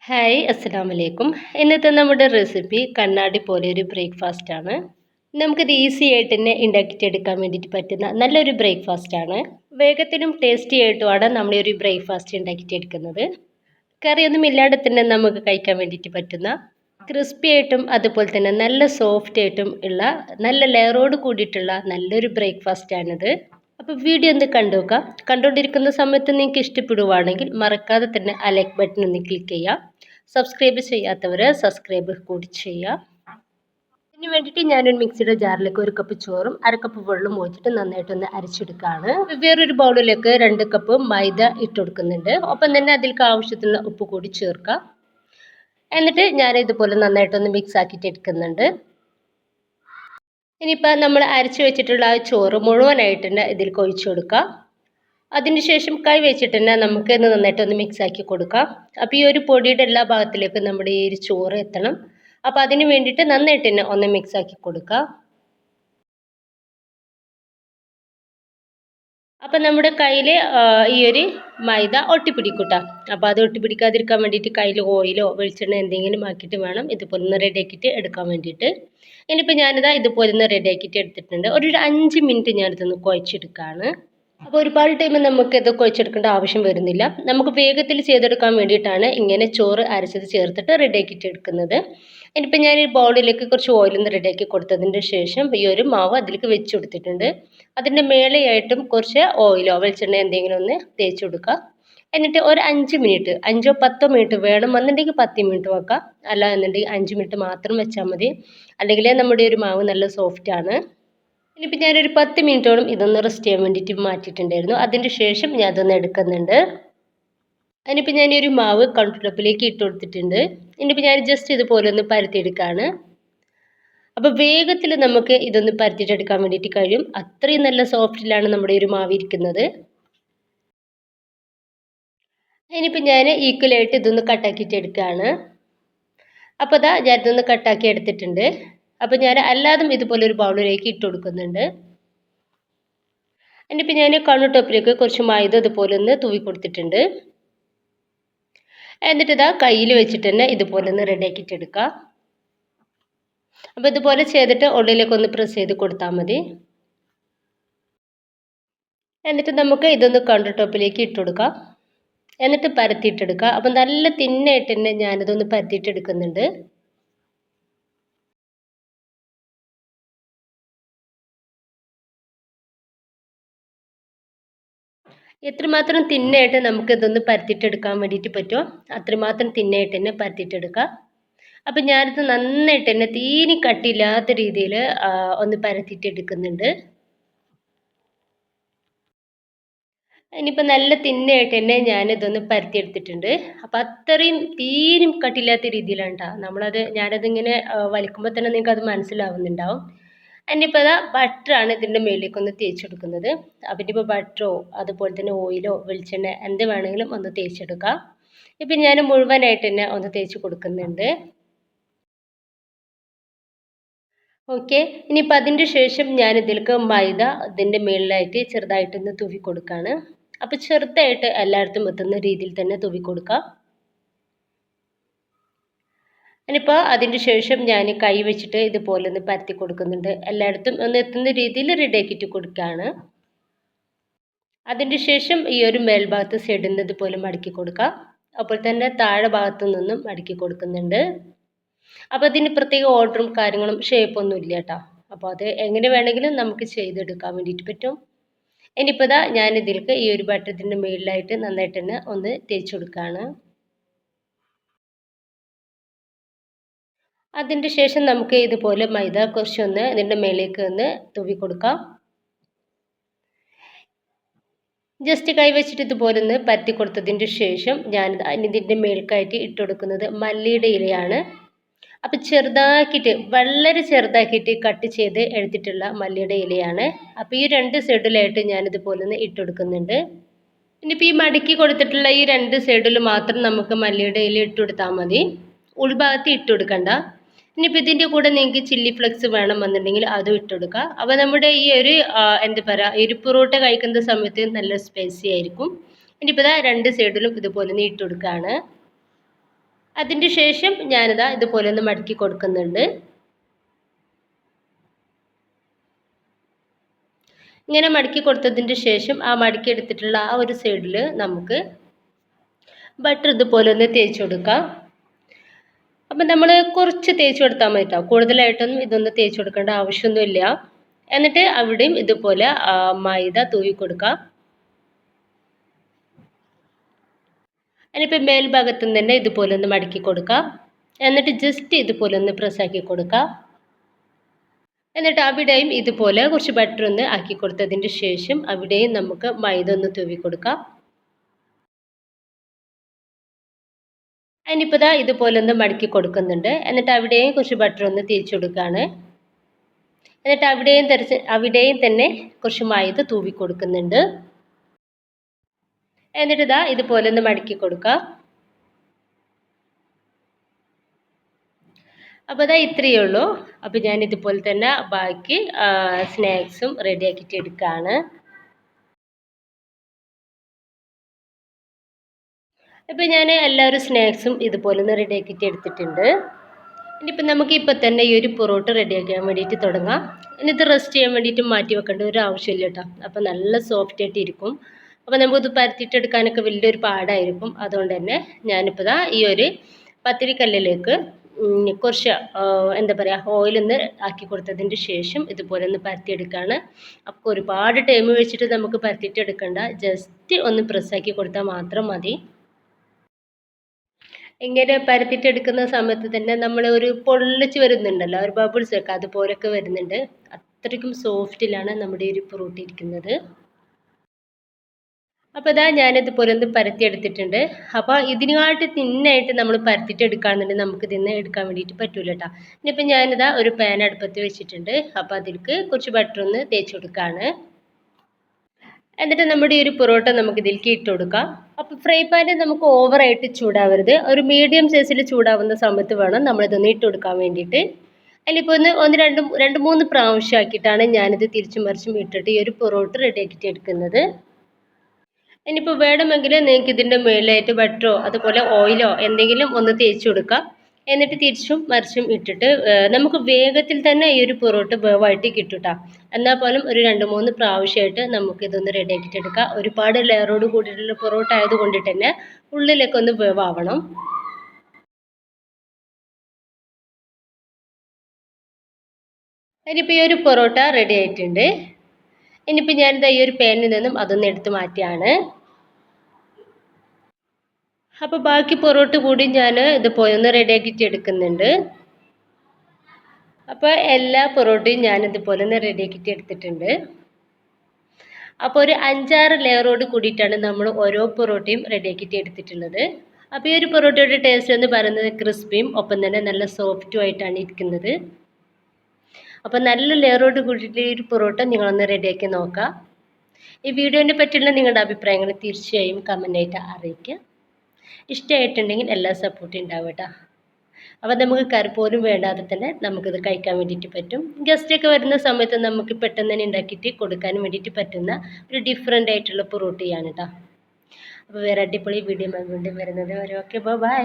Hi അസ്സലാമു അലൈക്കും. ഇന്നത്തെ നമ്മുടെ റെസിപ്പി കണ്ണാടി പോലെ ഒരു ബ്രേക്ക്ഫാസ്റ്റ് ആണ്. നമുക്കിത് ഈസി ആയിട്ട് തന്നെ ഉണ്ടാക്കിയെടുക്കാൻ വേണ്ടിയിട്ട് പറ്റുന്ന നല്ലൊരു ബ്രേക്ക്ഫാസ്റ്റ് ആണ്. വേഗത്തിലും ടേസ്റ്റി ആയിട്ടുമാണ് നമ്മൾ ഈ ഒരു ബ്രേക്ക്ഫാസ്റ്റ് ഉണ്ടാക്കിയെടുക്കുന്നത്. കറിയൊന്നും ഇല്ലാതെ തന്നെ നമുക്ക് കഴിക്കാൻ വേണ്ടിയിട്ട് പറ്റുന്ന ക്രിസ്പി ആയിട്ടും അതുപോലെ തന്നെ നല്ല സോഫ്റ്റ് ആയിട്ടും ഉള്ള നല്ല ലെയറോട് കൂടിയിട്ടുള്ള നല്ലൊരു ബ്രേക്ക്ഫാസ്റ്റ് ആണിത്. അപ്പോൾ വീഡിയോ ഒന്ന് കണ്ടു നോക്കാം. കണ്ടുകൊണ്ടിരിക്കുന്ന സമയത്ത് നിങ്ങൾക്ക് ഇഷ്ടപ്പെടുവാണെങ്കിൽ മറക്കാതെ തന്നെ ആ ലൈക്ക് ബട്ടൺ ഒന്ന് ക്ലിക്ക് ചെയ്യുക. സബ്സ്ക്രൈബ് ചെയ്യാത്തവർ സബ്സ്ക്രൈബ് കൂടി ചെയ്യുക. ഇതിന് വേണ്ടിയിട്ട് ഞാനൊരു മിക്സിയുടെ ജാറിലേക്ക് 1 കപ്പ് ചോറും 1/2 കപ്പ് വെള്ളം ഒഴിച്ചിട്ട് നന്നായിട്ടൊന്ന് അരച്ചെടുക്കുകയാണ്. വേറൊരു ബൗളിലേക്ക് 2 കപ്പ് മൈദ ഇട്ട് കൊടുക്കുന്നുണ്ട്. ഒപ്പം തന്നെ അതിലേക്ക് ആവശ്യത്തിനുള്ള ഉപ്പ് കൂടി ചേർക്കുക. എന്നിട്ട് ഞാൻ ഇതുപോലെ നന്നായിട്ടൊന്ന് മിക്സ് ആക്കിയിട്ട് എടുക്കുന്നുണ്ട്. ഇനിയിപ്പോൾ നമ്മൾ അരച്ച് വെച്ചിട്ടുള്ള ആ ചോറ് മുഴുവനായിട്ട് തന്നെ ഇതിലേക്ക് ഒഴിച്ചു കൊടുക്കുക. അതിനുശേഷം കൈ വെച്ചിട്ട് തന്നെ നമുക്ക് ഇത് നന്നായിട്ടൊന്ന് മിക്സ് ആക്കി കൊടുക്കാം. അപ്പോൾ ഈ ഒരു പൊടിയുടെ എല്ലാ ഭാഗത്തിലേക്കും നമ്മുടെ ഈ ഒരു ചോറ് എത്തണം. അപ്പോൾ അതിന് വേണ്ടിയിട്ട് നന്നായിട്ട് തന്നെ ഒന്ന് മിക്സ് ആക്കി കൊടുക്കുക. അപ്പം നമ്മുടെ കയ്യിൽ ഈ ഒരു മൈദ ഒട്ടിപ്പിടിക്കൂട്ടോ. അപ്പോൾ അത് ഒട്ടിപ്പിടിക്കാതിരിക്കാൻ വേണ്ടിയിട്ട് കയ്യിൽ ഓയിലോ വെളിച്ചെണ്ണ എന്തെങ്കിലും ആക്കിയിട്ട് വേണം ഇതുപോലെ ഒന്ന് റെഡിയാക്കിയിട്ട് എടുക്കാൻ വേണ്ടിയിട്ട്. ഇനിയിപ്പോൾ ഞാനിതാ ഇതുപോലെ ഒന്ന് റെഡിയാക്കിയിട്ട് എടുത്തിട്ടുണ്ട്. ഒരു 5 മിനിറ്റ് ഞാനിതൊന്ന് കുഴച്ചെടുക്കുകയാണ്. അപ്പോൾ ഒരുപാട് ടൈം നമുക്ക് ഇത് കുഴച്ചെടുക്കേണ്ട ആവശ്യം വരുന്നില്ല. നമുക്ക് വേഗത്തിൽ ചെയ്തെടുക്കാൻ വേണ്ടിയിട്ടാണ് ഇങ്ങനെ ചോറ് അരച്ചത് ചേർത്തിട്ട് റെഡിയാക്കിയിട്ട് എടുക്കുന്നത്. ഇനിയിപ്പോൾ ഞാൻ ഈ ബൗളിലേക്ക് കുറച്ച് ഓയിലൊന്ന് റെഡിയാക്കി കൊടുത്തതിൻ്റെ ശേഷം ഈ ഒരു മാവ് അതിലേക്ക് വെച്ച് കൊടുത്തിട്ടുണ്ട്. അതിൻ്റെ മേലെയായിട്ടും കുറച്ച് ഓയിലോ വെളിച്ചെണ്ണ എന്തെങ്കിലും ഒന്ന് തേച്ച് കൊടുക്കുക. എന്നിട്ട് ഒരു 5 മിനിറ്റ് 5ഓ 10ഓ മിനിറ്റ് വേണമെന്നുണ്ടെങ്കിൽ 10 മിനിറ്റ് വെക്കാം. അല്ല എന്നുണ്ടെങ്കിൽ 5 മിനിറ്റ് മാത്രം വെച്ചാൽ മതി. അല്ലെങ്കിൽ നമ്മുടെ ഒരു മാവ് നല്ല സോഫ്റ്റാണ്. ഇനിയിപ്പോൾ ഞാനൊരു 10 മിനിറ്റോളം ഇതൊന്ന് റെസ്റ്റ് ചെയ്യാൻ വേണ്ടിയിട്ട് മാറ്റിയിട്ടുണ്ടായിരുന്നു. അതിൻ്റെ ശേഷം ഞാൻ അതൊന്ന് എടുക്കുന്നുണ്ട്. ഇനിയിപ്പോൾ ഞാൻ ഒരു മാവ് കൗണ്ടർ ടോപ്പിലേക്ക് ഇട്ട് കൊടുത്തിട്ടുണ്ട്. ഇനിയിപ്പോൾ ഞാൻ ജസ്റ്റ് ഇതുപോലെ ഒന്ന് പരത്തിയെടുക്കുകയാണ്. അപ്പോൾ വേഗത്തിൽ നമുക്ക് ഇതൊന്ന് പരത്തിയിട്ടെടുക്കാൻ വേണ്ടിയിട്ട് കഴിയും. അത്രയും നല്ല സോഫ്റ്റിലാണ് നമ്മുടെ ഒരു മാവ് ഇരിക്കുന്നത്. ഇനിയിപ്പോൾ ഞാൻ ഈക്വലായിട്ട് ഇതൊന്ന് കട്ടാക്കിയിട്ട് എടുക്കുകയാണ്. അപ്പോൾ അതാ ഞാൻ ഇതൊന്ന് കട്ടാക്കി എടുത്തിട്ടുണ്ട്. അപ്പോൾ ഞാൻ അല്ലാതും ഇതുപോലെ ഒരു ബൗളിലേക്ക് ഇട്ട് കൊടുക്കുന്നുണ്ട്. എന്നിട്ട് ഞാൻ കൗണ്ടർ ടോപ്പിലേക്ക് കുറച്ച് മൈദ ഇതുപോലെ ഒന്ന് തൂവി കൊടുത്തിട്ടുണ്ട്. എന്നിട്ട് ഇതാ കയ്യിൽ വെച്ചിട്ട് തന്നെ ഇതുപോലെ ഒന്ന് റെഡിയാക്കിയിട്ട് എടുക്കുക. അപ്പോൾ ഇതുപോലെ ചെയ്തിട്ട് ഉള്ളിലേക്ക് ഒന്ന് പ്രസ് ചെയ്ത് കൊടുത്താൽ മതി. എന്നിട്ട് നമുക്ക് ഇതൊന്ന് കൗണ്ടർ ടോപ്പിലേക്ക് ഇട്ട് കൊടുക്കാം. എന്നിട്ട് പരത്തിയിട്ടെടുക്കുക. അപ്പം നല്ല തിന്നായിട്ട് തന്നെ ഞാനിതൊന്ന് പരത്തിയിട്ടെടുക്കുന്നുണ്ട്. എത്രമാത്രം തിന്നായിട്ട് നമുക്ക് ഇതൊന്ന് പരത്തിയിട്ടെടുക്കാൻ വേണ്ടിയിട്ട് പറ്റുമോ അത്രമാത്രം തിന്നായിട്ട് തന്നെ പരത്തിയിട്ടെടുക്കുക. അപ്പം ഞാനിത് നന്നായിട്ട് തന്നെ തീരെ കട്ടിയില്ലാത്ത രീതിയിൽ ഒന്ന് പരത്തിയിട്ടെടുക്കുന്നുണ്ട്. ഇനിയിപ്പോൾ നല്ല തിന്നായിട്ട് തന്നെ ഞാനിതൊന്ന് പരത്തിയെടുത്തിട്ടുണ്ട്. അപ്പോൾ അത്രയും തീരും കട്ടിയില്ലാത്ത രീതിയിലാണ് കേട്ടോ ഞാനതിങ്ങനെ വലിക്കുമ്പോൾ തന്നെ നിങ്ങൾക്ക് അത് മനസ്സിലാവുന്നുണ്ടാവും. ഇനിയിപ്പോൾ അതാ ബട്ടറാണ് ഇതിൻ്റെ മുകളിലേക്കൊന്ന് തേച്ച് കൊടുക്കുന്നത്. അപ്പോൾ ഇനിയിപ്പോൾ ബട്ടറോ അതുപോലെ തന്നെ ഓയിലോ വെളിച്ചെണ്ണ എന്ത് വേണമെങ്കിലും ഒന്ന് തേച്ചെടുക്കാം. ഇപ്പം ഞാൻ മുഴുവനായിട്ട് തന്നെ ഒന്ന് തേച്ച് കൊടുക്കുന്നുണ്ട്. ഓക്കെ, ഇനിയിപ്പോൾ അതിൻ്റെ ശേഷം ഞാൻ ഇതിലേക്ക് മൈദ ഇതിൻ്റെ മുകളിലായിട്ട് ചെറുതായിട്ടൊന്ന് തൂവി കൊടുക്കുകയാണ്. അപ്പോൾ ചെറുതായിട്ട് എല്ലായിടത്തും എത്തുന്ന രീതിയിൽ തന്നെ തൂവി കൊടുക്കുക. ഇനിയിപ്പോൾ അതിൻ്റെ ശേഷം ഞാൻ കൈ വെച്ചിട്ട് ഇതുപോലെ ഒന്ന് പരത്തി കൊടുക്കുന്നുണ്ട്. എല്ലായിടത്തും ഒന്ന് എത്തുന്ന രീതിയിൽ റെഡിയാക്കിയിട്ട് കൊടുക്കുകയാണ്. അതിൻ്റെ ശേഷം ഈ ഒരു മേൽഭാഗത്ത് സൈഡിൽ നിന്ന് ഇതുപോലെ മടക്കി കൊടുക്കുക. അപ്പോൾ തന്നെ താഴെ ഭാഗത്തു നിന്നും മടക്കി കൊടുക്കുന്നുണ്ട്. അപ്പോൾ അതിന് പ്രത്യേക ഓർഡറും കാര്യങ്ങളും ഷേപ്പൊന്നും ഇല്ല കേട്ടോ. അപ്പോൾ അത് എങ്ങനെ വേണമെങ്കിലും നമുക്ക് ചെയ്തെടുക്കാൻ വേണ്ടിയിട്ട് പറ്റും. ഇനിയിപ്പോൾ ഇതാ ഞാൻ ഇതിലേക്ക് ഈ ഒരു ബട്ടറിൻ്റെ മുകളിലായിട്ട് നന്നായിട്ട് തന്നെ ഒന്ന് തേച്ച് കൊടുക്കുകയാണ്. അതിൻ്റെ ശേഷം നമുക്ക് ഇതുപോലെ മൈദ കുറച്ചൊന്ന് ഇതിൻ്റെ മേലേക്ക് ഒന്ന് തൂവി കൊടുക്കാം. ജസ്റ്റ് കൈ വെച്ചിട്ട് ഇതുപോലെ ഒന്ന് പരത്തി കൊടുത്തതിൻ്റെ ശേഷം ഞാൻ ഇതിൻ്റെ മേൽക്കായിട്ട് ഇട്ട് കൊടുക്കുന്നത് മല്ലിയുടെ ഇലയാണ്. അപ്പോൾ ചെറുതാക്കിയിട്ട് വളരെ ചെറുതാക്കിയിട്ട് കട്ട് ചെയ്ത് എടുത്തിട്ടുള്ള മല്ലിയുടെ ഇലയാണ്. അപ്പോൾ ഈ 2 സൈഡിലായിട്ട് ഞാനിതുപോലെ ഒന്ന് ഇട്ട് കൊടുക്കുന്നുണ്ട്. ഇനിയിപ്പോൾ ഈ മടക്കി കൊടുത്തിട്ടുള്ള ഈ 2 സൈഡിൽ മാത്രം നമുക്ക് മല്ലിയുടെ ഇല ഇട്ട് കൊടുത്താൽ മതി. ഉൾഭാഗത്ത് ഇട്ട് കൊടുക്കണ്ട. ഇനിയിപ്പോൾ ഇതിൻ്റെ കൂടെ നിങ്ങൾക്ക് ചില്ലി ഫ്ലെക്സ് വേണമെന്നുണ്ടെങ്കിൽ അതും ഇട്ട് കൊടുക്കുക. അപ്പോൾ നമ്മുടെ ഈ ഒരു എന്താ പറയുക ഈ ഒരു പൊറോട്ട കഴിക്കുന്ന സമയത്ത് നല്ല സ്പൈസി ആയിരിക്കും. ഇനിയിപ്പോൾ ഇതാ 2 സൈഡിലും ഇതുപോലെ ഒന്ന് ഇട്ട് കൊടുക്കുകയാണ്. അതിൻ്റെ ശേഷം ഞാനിതാ ഇതുപോലെ ഒന്ന് മടക്കി കൊടുക്കുന്നുണ്ട്. ഇങ്ങനെ മടക്കി കൊടുത്തതിൻ്റെ ശേഷം ആ മടക്കി എടുത്തിട്ടുള്ള ആ ഒരു സൈഡിൽ നമുക്ക് ബട്ടർ ഇതുപോലെ ഒന്ന് തേച്ച് കൊടുക്കാം. അപ്പം നമ്മൾ കുറച്ച് തേച്ച് കൊടുത്താൽ മതി കേട്ടോ, കൂടുതലായിട്ടൊന്നും ഇതൊന്ന് തേച്ച് കൊടുക്കേണ്ട ആവശ്യമൊന്നുമില്ല. എന്നിട്ട് അവിടെയും ഇതുപോലെ മൈദ തൂവി കൊടുക്കാം. അതിനിപ്പോൾ മേൽഭാഗത്തു നിന്ന് തന്നെ ഇതുപോലെ ഒന്ന് മടക്കി കൊടുക്കാം. എന്നിട്ട് ജസ്റ്റ് ഇതുപോലെ ഒന്ന് പ്രസ്സാക്കി കൊടുക്കാം. എന്നിട്ട് അവിടെയും ഇതുപോലെ കുറച്ച് ബട്ടർ ഒന്ന് ആക്കി കൊടുത്തതിൻ്റെ ശേഷം അവിടെയും നമുക്ക് മൈദ ഒന്ന് തൂവി കൊടുക്കാം. അതിനിപ്പോൾ ഇതാ ഇതുപോലെ ഒന്ന് മടക്കി കൊടുക്കുന്നുണ്ട്. എന്നിട്ട് അവിടെയും കുറച്ച് ബട്ടർ ഒന്ന് തേച്ച് കൊടുക്കുകയാണ്. എന്നിട്ട് അവിടെയും തന്നെ കുറച്ച് മൈദ തൂവി കൊടുക്കുന്നുണ്ട്. എന്നിട്ട് ഇതാ ഇതുപോലെ ഒന്ന് മടക്കി കൊടുക്കാം. അപ്പോൾ ഇതാ ഇത്രയേ ഉള്ളൂ. അപ്പോൾ ഞാൻ ഇതുപോലെ തന്നെ ബാക്കി സ്നാക്സും റെഡിയാക്കിയിട്ട് എടുക്കുകയാണ്. അപ്പോൾ ഞാൻ എല്ലാവരും സ്നാക്സും ഇതുപോലെ ഒന്ന് റെഡിയാക്കിയിട്ട് എടുത്തിട്ടുണ്ട്. ഇനിയിപ്പോൾ നമുക്ക് ഇപ്പോൾ തന്നെ ഈ ഒരു പൊറോട്ട റെഡിയാക്കാൻ വേണ്ടിയിട്ട് തുടങ്ങാം. ഇനി ഇത് റെസ്റ്റ് ചെയ്യാൻ വേണ്ടിയിട്ട് മാറ്റി വെക്കേണ്ട ഒരു ആവശ്യമില്ല കേട്ടോ. അപ്പോൾ നല്ല സോഫ്റ്റ് ആയിട്ട് ഇരിക്കും. അപ്പോൾ നമുക്കിത് പരത്തിയിട്ടെടുക്കാനൊക്കെ വലിയൊരു പാടായിരിക്കും. അതുകൊണ്ട് തന്നെ ഞാനിപ്പോൾ ഇതാ ഈ ഒരു പത്തിരിക്കല്ലിലേക്ക് കുറച്ച് എന്താ പറയുക ഓയിലൊന്ന് ആക്കി കൊടുത്തതിൻ്റെ ശേഷം ഇതുപോലെ ഒന്ന് പരത്തിയെടുക്കുകയാണ്. അപ്പോൾ ഒരുപാട് ടൈം വെച്ചിട്ട് നമുക്ക് പരത്തിയിട്ടെടുക്കണ്ട, ജസ്റ്റ് ഒന്ന് പ്രസ്സാക്കി കൊടുത്താൽ മാത്രം മതി. ഇങ്ങനെ പരത്തിയിട്ടെടുക്കുന്ന സമയത്ത് തന്നെ നമ്മൾ ഒരു പൊള്ളിച്ച് വരുന്നുണ്ടല്ലോ, ഒരു ബബിൾസ് ഒക്കെ അതുപോലൊക്കെ വരുന്നുണ്ട്. അത്രയ്ക്കും സോഫ്റ്റിലാണ് നമ്മുടെ ഈ ഒരു പൊറോട്ട ഇരിക്കുന്നത്. അപ്പോൾ ഇതാ ഞാനിതുപോലെ ഒന്ന് പരത്തിയെടുത്തിട്ടുണ്ട്. അപ്പോൾ ഇതിനായിട്ട് തിന്നായിട്ട് നമ്മൾ പരത്തിയിട്ടെടുക്കുകയാണെന്നുണ്ടെങ്കിൽ നമുക്ക് ഇതിന്ന് എടുക്കാൻ വേണ്ടിയിട്ട് പറ്റൂല കേട്ടോ. ഇനിയിപ്പോൾ ഞാനിതാ ഒരു പാൻ അടുപ്പത്ത് വെച്ചിട്ടുണ്ട്. അപ്പോൾ അതിലേക്ക് കുറച്ച് ബട്ടർ ഒന്ന് തേച്ച് കൊടുക്കുകയാണ്. എന്നിട്ട് നമ്മുടെ ഈ ഒരു പൊറോട്ട നമുക്ക് ഇതിലേക്ക് ഇട്ട് കൊടുക്കാം. അപ്പോൾ ഫ്രൈ പാനിൽ നമുക്ക് ഓവറായിട്ട് ചൂടാവരുത്, ഒരു മീഡിയം സൈസിൽ ചൂടാവുന്ന സമയത്ത് വേണം നമ്മളിതൊന്ന് ഇട്ട് കൊടുക്കാൻ വേണ്ടിയിട്ട്. അതിലിപ്പോൾ രണ്ട് മൂന്ന് പ്രാവശ്യം ആക്കിയിട്ടാണ് ഞാനിത് തിരിച്ചും മറിച്ചും ഇട്ടിട്ട് ഈ ഒരു പൊറോട്ട റെഡിയാക്കിയിട്ട് എടുക്കുന്നത്. ഇനിയിപ്പോൾ വേണമെങ്കിൽ നിങ്ങൾക്ക് ഇതിൻ്റെ മുകളിലായിട്ട് ബട്ടറോ അതുപോലെ ഓയിലോ എന്തെങ്കിലും ഒന്ന് തേച്ച് കൊടുക്കാം. എന്നിട്ട് തിരിച്ചും മറിച്ചും ഇട്ടിട്ട് നമുക്ക് വേഗത്തിൽ തന്നെ ഈ ഒരു പൊറോട്ട വേവായിട്ട് കിട്ടും കേട്ടോ. എന്നാൽ പോലും ഒരു 2-3 പ്രാവശ്യമായിട്ട് നമുക്കിതൊന്ന് റെഡിയാക്കിയിട്ട് എടുക്കാം. ഒരുപാട് ലെയറോട് കൂടിയിട്ടുള്ള പൊറോട്ട ആയതുകൊണ്ടിട്ട് തന്നെ ഉള്ളിലേക്ക് ഒന്ന് വേവാവണം. ഇനിയിപ്പോൾ ഈ ഒരു പൊറോട്ട റെഡി ആയിട്ടുണ്ട്. ഇനിയിപ്പോൾ ഞാനിത് ഈ ഒരു പാനിൽ നിന്നും അതൊന്ന് എടുത്ത് മാറ്റിയാണ്. അപ്പോൾ ബാക്കി പൊറോട്ട കൂടി ഞാൻ ഇതുപോലെ ഒന്ന് റെഡിയാക്കിയിട്ട് എടുക്കുന്നുണ്ട്. അപ്പോൾ എല്ലാ പൊറോട്ടയും ഞാനിതുപോലെ ഒന്ന് റെഡിയാക്കിയിട്ട് എടുത്തിട്ടുണ്ട്. അപ്പോൾ ഒരു 5-6 ലെയറോട് കൂടിയിട്ടാണ് നമ്മൾ ഓരോ പൊറോട്ടയും റെഡിയാക്കിയിട്ട് എടുത്തിട്ടുള്ളത്. അപ്പോൾ ഈ ഒരു പൊറോട്ടയുടെ ടേസ്റ്റ് എന്ന് പറയുന്നത് ക്രിസ്പിയും ഒപ്പം തന്നെ നല്ല സോഫ്റ്റും ആയിട്ടാണ് ഇരിക്കുന്നത്. അപ്പോൾ നല്ല ലെയറോട് കൂടിയിട്ട് ഈ ഒരു പൊറോട്ട നിങ്ങളൊന്ന് റെഡിയാക്കി നോക്കാം. ഈ വീഡിയോനെ പറ്റിയുള്ള നിങ്ങളുടെ അഭിപ്രായങ്ങൾ തീർച്ചയായും കമൻ്റായിട്ട് അറിയിക്കുക. ഇഷ്ടമായിട്ടുണ്ടെങ്കിൽ എല്ലാ സപ്പോർട്ടും ഉണ്ടാവും കേട്ടോ. അപ്പോൾ നമുക്ക് കറി പോലും വേണ്ടാതെ തന്നെ നമുക്കിത് കഴിക്കാൻ വേണ്ടിയിട്ട് പറ്റും. ഗസ്റ്റൊക്കെ വരുന്ന സമയത്ത് നമുക്ക് പെട്ടെന്ന് തന്നെ ഉണ്ടാക്കിയിട്ട് കൊടുക്കാൻ വേണ്ടിയിട്ട് പറ്റുന്ന ഒരു ഡിഫറെൻ്റ് ആയിട്ടുള്ള പൊറോട്ടയാണ് കേട്ടോ. അപ്പോൾ വേറെ അടിപൊളി വീഡിയോ വീണ്ടും വരുന്നത് വരെ ഓക്കെ ബൈ.